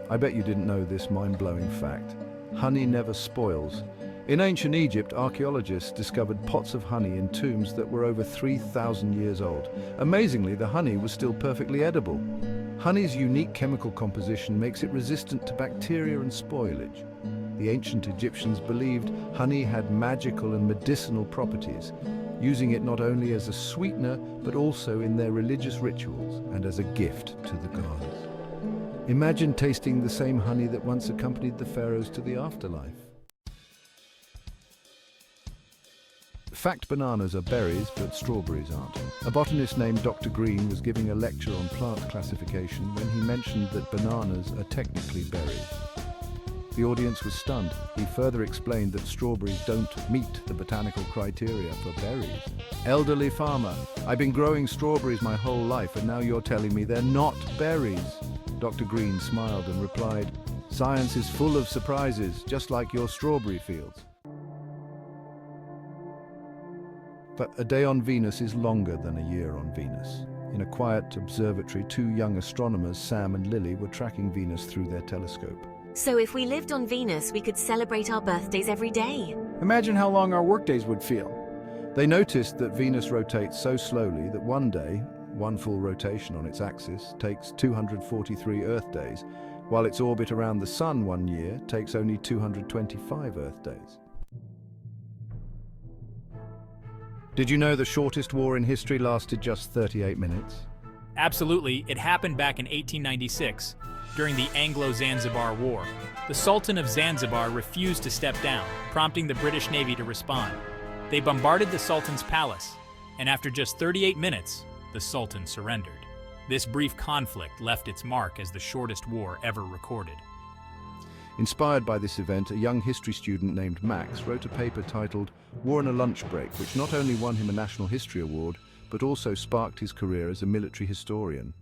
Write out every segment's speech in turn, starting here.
I bet you didn't know this mind-blowing fact. Honey never spoils. In ancient Egypt, archaeologists discovered pots of honey in tombs that were over 3,000 years old. Amazingly, the honey was still perfectly edible. Honey's unique chemical composition makes it resistant to bacteria and spoilage. The ancient Egyptians believed honey had magical and medicinal properties, using it not only as a sweetener, but also in their religious rituals and as a gift to the gods. Imagine tasting the same honey that once accompanied the pharaohs to the afterlife. Fact: bananas are berries, but strawberries aren't. A botanist named Dr. Green was giving a lecture on plant classification when he mentioned that bananas are technically berries. The audience was stunned. He further explained that strawberries don't meet the botanical criteria for berries. Elderly farmer, I've been growing strawberries my whole life and now you're telling me they're not berries. Dr. Green smiled and replied, science is full of surprises, just like your strawberry fields. But a day on Venus is longer than a year on Venus. In a quiet observatory, two young astronomers, Sam and Lily, were tracking Venus through their telescope. So if we lived on Venus, we could celebrate our birthdays every day. Imagine how long our workdays would feel. They noticed that Venus rotates so slowly that one day, one full rotation on its axis, takes 243 Earth days, while its orbit around the Sun one year takes only 225 Earth days. Did you know the shortest war in history lasted just 38 minutes? Absolutely, it happened back in 1896, during the Anglo-Zanzibar War. The Sultan of Zanzibar refused to step down, prompting the British Navy to respond. They bombarded the Sultan's palace, and after just 38 minutes, the Sultan surrendered. This brief conflict left its mark as the shortest war ever recorded. Inspired by this event, a young history student named Max wrote a paper titled War on a Lunch Break, which not only won him a National History Award, but also sparked his career as a military historian.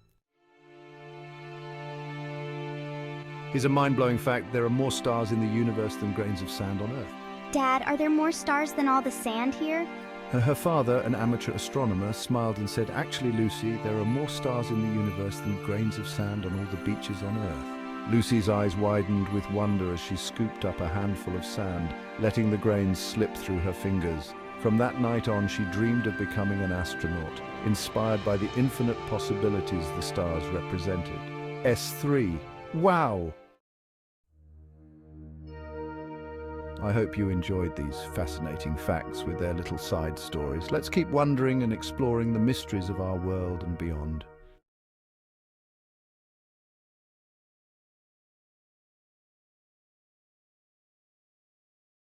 Here's a mind-blowing fact: there are more stars in the universe than grains of sand on Earth. Dad, are there more stars than all the sand here? Her father, an amateur astronomer, smiled and said, actually, Lucy, there are more stars in the universe than grains of sand on all the beaches on Earth. Lucy's eyes widened with wonder as she scooped up a handful of sand, letting the grains slip through her fingers. From that night on, she dreamed of becoming an astronaut, inspired by the infinite possibilities the stars represented. S3. Wow! I hope you enjoyed these fascinating facts with their little side stories. Let's keep wondering and exploring the mysteries of our world and beyond.